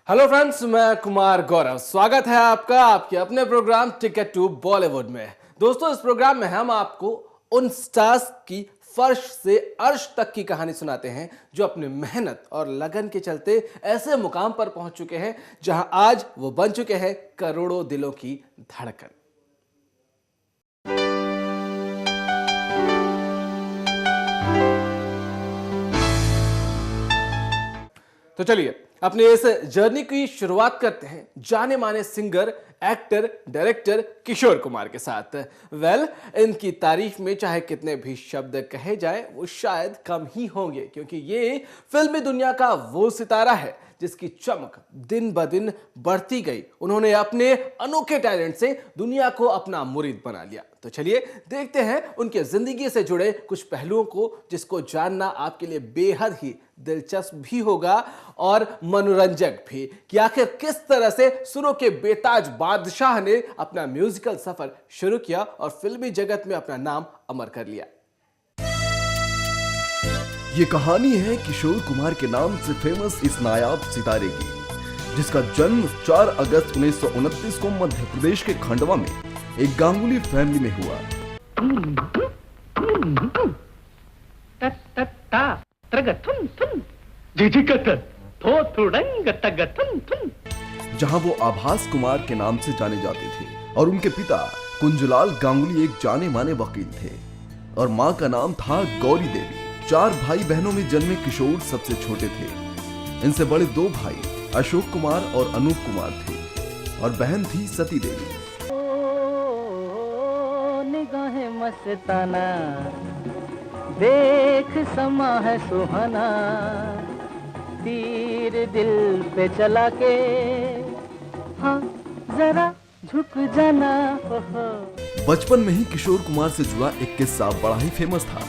Hello friends, मैं कुमार गौरव। स्वागत है आपका आपके अपने प्रोग्राम टिकट टू बॉलीवुड में। दोस्तों, इस प्रोग्राम में हम आपको उन स्टार्स की फर्श से अर्श तक की कहानी सुनाते हैं जो अपनी मेहनत और लगन के चलते ऐसे मुकाम पर पहुंच चुके हैं जहां आज वो बन चुके हैं करोड़ों दिलों की धड़कन। तो चलिए अपनी इस जर्नी की शुरुआत करते हैं जाने माने singer, actor, director Kishore Kumar के साथ। इनकी तारीफ में चाहे कितने भी शब्द कहे जाए वो शायद कम ही होंगे, क्योंकि ये फिल्मी दुनिया का वो सितारा है जिसकी चमक दिन ब दिन बढ़ती गई। उन्होंने अपने अनोखे टैलेंट से दुनिया को अपना मुरीद बना लिया। तो चलिए देखते हैं उनके जिंदगी से जुड़े कुछ पहलुओं को, जिसको जानना आपके लिए बेहद ही दिलचस्प भी होगा और मनोरंजक भी, कि आखिर किस तरह से सुरों के बेताज बादशाह ने अपना म्यूजिकल सफर शुरू किया और फिल्मी जगत में अपना नाम अमर कर लिया। ये कहानी है किशोर कुमार के नाम से फेमस इस नायाब सितारे की, जिसका जन्म 4 अगस्त 1929 को मध्य प्रदेश के खंडवा में एक गांगुली फैमिली में हुआ। जहां वो आभास कुमार के नाम से जाने जाते थे और उनके पिता कुंजलाल गांगुली एक जाने माने वकील थे और मां का नाम था गौरी देवी। 4 भाई बहनों में जन्मे किशोर सबसे छोटे थे। इनसे बड़े 2 भाई अशोक कुमार और अनूप कुमार थे और बहन थी सती देवी। निगाहें मस्ताना, देख समा है सुहाना, तीर दिल पे चला के, हाँ जरा झुक जाना। बचपन में ही किशोर कुमार से जुड़ा एक किस्सा बड़ा ही फेमस था।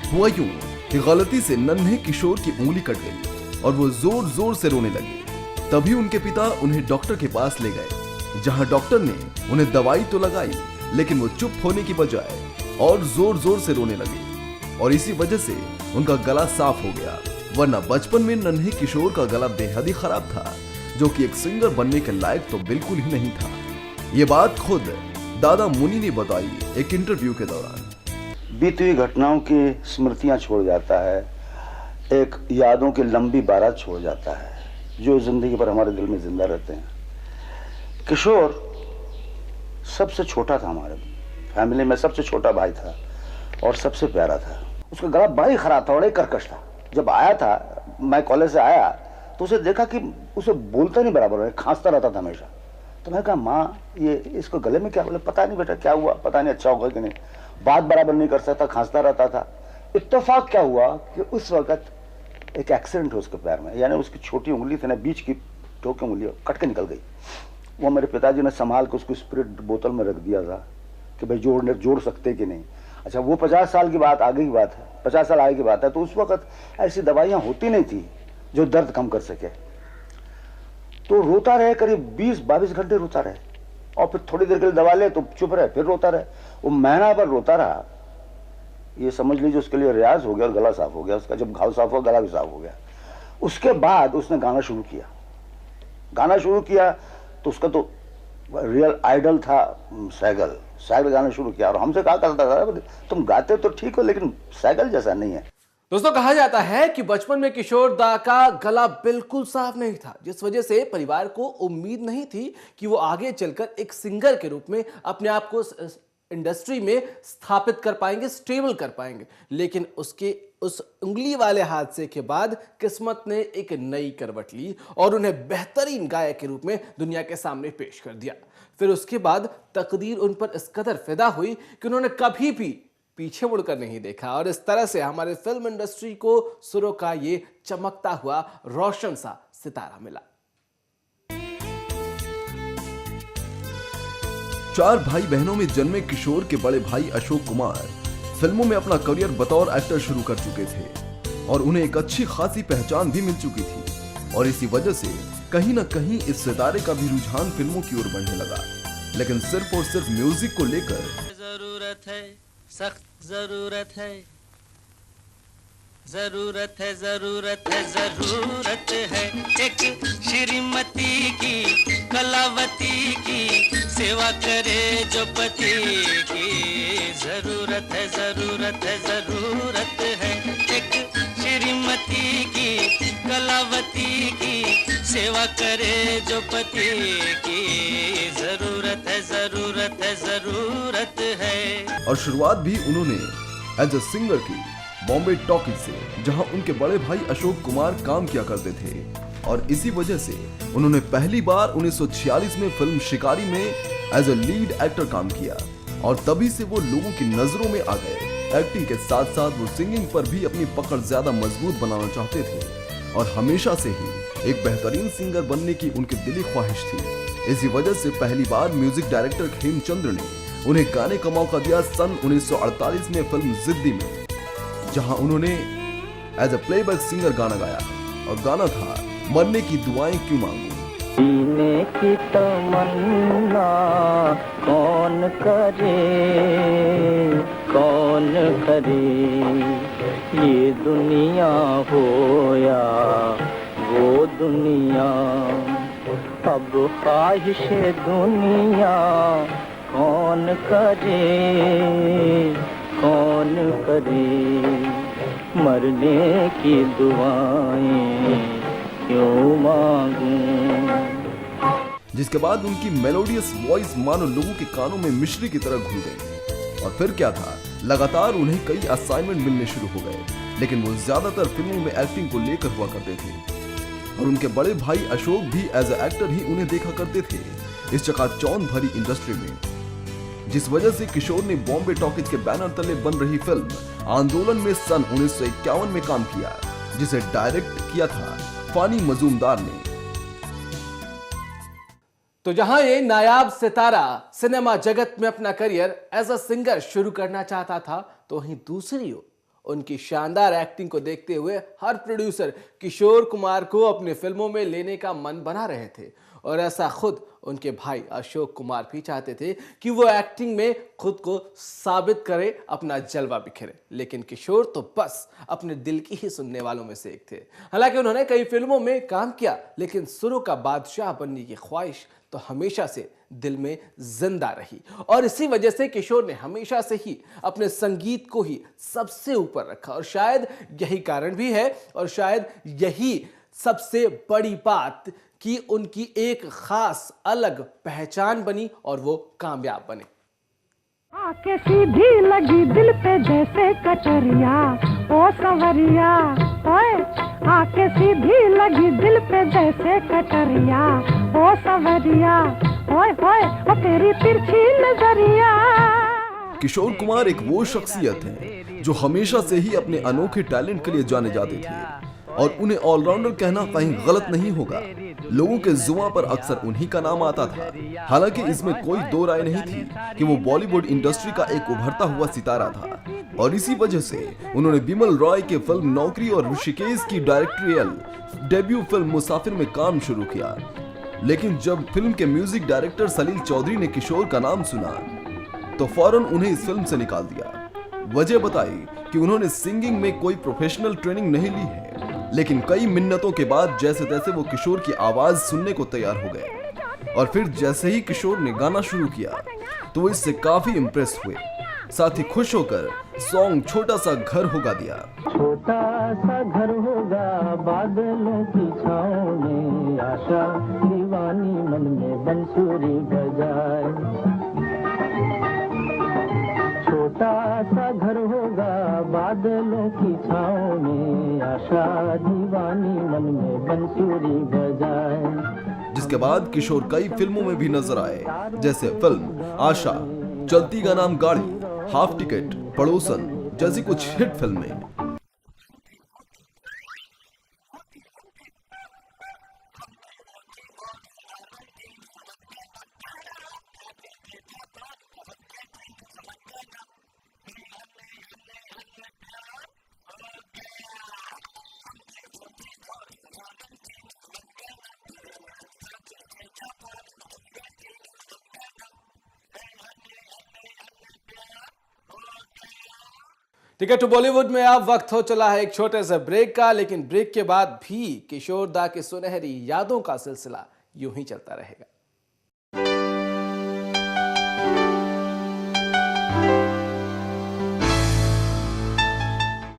हुआ यूं कि गलती से नन्हे किशोर की उंगली कट गई और वो जोर जोर से रोने लगे। तभी उनके पिता उन्हें डॉक्टर के पास ले गए, जहां डॉक्टर ने उन्हें दवाई तो लगाई, लेकिन वो चुप होने की बजाय और जोर जोर से रोने लगे और इसी वजह से उनका गला साफ हो गया। वरना बचपन में नन्हे किशोर का गला बेहद ही खराब था, जो कि एक सिंगर बनने के लायक तो बिल्कुल ही नहीं था। ये बात खुद दादा मुनि ने बताई एक इंटरव्यू के दौरान। बीती हुई घटनाओं की स्मृतियां छोड़ जाता है, एक यादों की लंबी बारात छोड़ जाता है, जो जिंदगी भर हमारे दिल में जिंदा रहते हैं। किशोर सबसे छोटा था, हमारे फैमिली में सबसे छोटा भाई था और सबसे प्यारा था। उसका गला बड़ा ही खराब था, बड़ा ही कर्कश था। जब आया था, मैं कॉलेज से आया तो उसे देखा कि उसे बोलता नहीं बराबर है, खांसता रहता था हमेशा। तो मैं कहा, माँ ये इसको गले में क्या? बोले पता नहीं बेटा क्या हुआ, पता नहीं अच्छा होगा कि नहीं, बात बराबर नहीं कर सकता, खांसता रहता था। इत्तेफाक क्या हुआ कि उस वक्त एक एक्सीडेंट हुआ उसके पैर में, यानी उसकी छोटी उंगली थी ना, बीच की टोक उंगली कट के निकल गई। वो मेरे पिताजी ने संभाल के उसको स्पिरिट बोतल में रख दिया था कि भाई जोड़ सकते कि नहीं। अच्छा, वो 50 साल की बात आगे की बात है, 50 साल आगे की बात है। तो उस वक्त ऐसी दवाइयाँ होती नहीं थी जो दर्द कम कर सके। तो रोता रहे, करीब 20-22 घंटे रोता रहे और फिर थोड़ी देर के लिए दवा ले तो चुप रहे, फिर रोता रहे। वो महीना भर रोता रहा। ये समझ लीजिए उसके लिए रियाज हो गया और गला साफ हो गया उसका। जब घाव साफ हुआ, गला भी साफ हो गया। उसके बाद उसने गाना शुरू किया तो उसका तो रियल आइडल था सैगल गाना शुरू किया और हमसे कहा करता था, तुम गाते तो ठीक हो लेकिन सैगल जैसा नहीं है। दोस्तों, कहा जाता है कि बचपन में किशोर दा का गला बिल्कुल साफ नहीं था, जिस वजह से परिवार को उम्मीद नहीं थी कि वो आगे चलकर एक सिंगर के रूप में अपने आप को इंडस्ट्री में स्थापित कर पाएंगे, स्टेबल कर पाएंगे। लेकिन उसके उस उंगली वाले हादसे के बाद किस्मत ने एक नई करवट ली और उन्हें बेहतरीन गायक के रूप में दुनिया के सामने पेश कर दिया। फिर उसके बाद तकदीर उन पर इस कदर फिदा हुई कि उन्होंने कभी भी पीछे मुड़कर नहीं देखा और इस तरह से हमारे फिल्म इंडस्ट्री को सुरों का ये चमकता हुआ रोशन सा सितारा मिला। 4 भाई बहनों में जन्मे किशोर के बड़े भाई अशोक कुमार फिल्मों में अपना करियर बतौर एक्टर शुरू कर चुके थे और उन्हें एक अच्छी खासी पहचान भी मिल चुकी थी और इसी वजह से कहीं ना कहीं इस सितारे का भी रुझान फिल्मों की ओर बढ़ने लगा। लेकिन सिर्फ और सिर्फ म्यूजिक को लेकर जरूरत है, सख्त जरूरत है, जरूरत है जरूरत है जरूरत है एक श्रीमती की, कलावती की, सेवा करे जो पति की। जरूरत है जरूरत है जरूरत है एक श्रीमती की, कलावती की, सेवा करे जो पति की। जरूरत है जरूरत है जरूरत है। और शुरुआत भी उन्होंने एज अ सिंगर की बॉम्बे टॉकीज से, जहां उनके बड़े भाई अशोक कुमार काम किया करते थे। और इसी वजह से उन्होंने पहली बार 1946 में फिल्म शिकारी में एज अ लीड एक्टर काम किया और तभी से वो लोगों की नजरों में आ गए। एक्टिंग के साथ साथ वो सिंगिंग पर भी अपनी पकड़ ज्यादा मजबूत बनाना चाहते थे और हमेशा से ही एक बेहतरीन सिंगर बनने की उनकी दिली ख्वाहिश थी। इसी वजह से पहली बार म्यूजिक डायरेक्टर हेमचंद्र ने उन्हें गाने का मौका दिया सन 1948 में फिल्म जिद्दी में, जहां उन्होंने एज अ प्लेबैक सिंगर गाना गाया और गाना था मरने की दुआएं क्यों मांगू। जीने की तमन्ना कौन करे, कौन करे, ये दुनिया हो या वो दुनिया, अब ख्वाहिश दुनिया कौन करे, कौन करे, मरने की दुआएं क्यों मांगूं। जिसके बाद उनकी मेलोडियस वॉइस मानो लोगों के कानों में मिश्री की तरह घुल गई। और फिर क्या था, लगातार उन्हें कई असाइनमेंट मिलने शुरू हो गए, लेकिन वो ज्यादातर फिल्मों में एक्टिंग को लेकर हुआ करते थे। और उनके बड़े भाई अशोक भी एज अ एक्टर ही उन्हें देखा करते थे इस चकाचौंध भरी इंडस्ट्री में, जिस वजह से किशोर ने बॉम्बे टॉकीज के बैनर तले बन रही फिल्म आंदोलन में सन 1951 में काम किया, जिसे डायरेक्ट किया था फानी मजूमदार ने। तो जहां ये नायाब सितारा सिनेमा जगत में अपना करियर एज अ सिंगर शुरू करना चाहता था, तो वहीं दूसरी ओर उनकी शानदार एक्टिंग को देखते हुए हर प्रोड्यूसर किशोर कुमार को अपनी फिल्मों में लेने का मन बना रहे थे। और ऐसा खुद उनके भाई अशोक कुमार भी चाहते थे कि वो एक्टिंग में खुद को साबित करे, अपना जलवा बिखेरे। लेकिन किशोर तो बस अपने दिल की ही सुनने वालों में से एक थे। हालांकि उन्होंने कई फिल्मों में काम किया, लेकिन सुरों का बादशाह बनने की ख्वाहिश तो हमेशा से दिल में जिंदा रही। और इसी वजह से किशोर ने हमेशा से ही अपने संगीत को ही सबसे ऊपर रखा। और शायद यही कारण भी है, और शायद यही सबसे बड़ी बात कि उनकी एक खास अलग पहचान बनी और वो कामयाब बने। आके सीधी लगी दिल पे जैसे कटरिया, ओ सवरिया, ओए आके सीधी लगी दिल पे जैसे कटरिया, ओ सवरिया, ओए ओए ओ तेरी तिरछी नजरिया। किशोर कुमार एक वो शख्सियत है जो हमेशा से ही अपने अनोखे टैलेंट के लिए जाने जाते थे, और उन्हें ऑलराउंडर कहना कहीं गलत नहीं होगा। लोगों के जुबान पर अक्सर उन्हीं का नाम आता था। हालांकि इसमें कोई दो राय नहीं थी कि वो बॉलीवुड इंडस्ट्री का एक उभरता हुआ सितारा था, और इसी वजह से उन्होंने बिमल रॉय के फिल्म नौकरी और ऋषिकेश की डायरेक्टोरियल डेब्यू फिल्म मुसाफिर में काम शुरू किया। लेकिन जब फिल्म के म्यूजिक डायरेक्टर सलील चौधरी ने किशोर का नाम सुना तो फौरन उन्हें इस फिल्म से निकाल दिया। वजह बताई कि उन्होंने सिंगिंग में कोई प्रोफेशनल ट्रेनिंग नहीं ली है, लेकिन कई मिन्नतों के बाद जैसे तैसे वो किशोर की आवाज सुनने को तैयार हो गए। और फिर जैसे ही किशोर ने गाना शुरू किया तो वो इससे काफी इम्प्रेस हुए। साथ ही खुश होकर सॉन्ग छोटा सा घर होगा दिया। छोटा सा घर होगा बादलों की छाँव में, आशा दीवानी मन में बंसुरी बजाए। छोटा सा घर होगा बादलों की छाँव में, आशा दीवानी मन में बंसुरी बजाए। जिसके बाद किशोर कई फिल्मों में भी नजर आए, जैसे फिल्म आशा, चलती का नाम गाड़ी, हाफ टिकट, पड़ोसन जैसी कुछ हिट फिल्में। टिकट टू बॉलीवुड में अब वक्त हो चला है एक छोटे से ब्रेक का, लेकिन ब्रेक के बाद भी किशोर दा की सुनहरी यादों का सिलसिला यूं ही चलता रहेगा।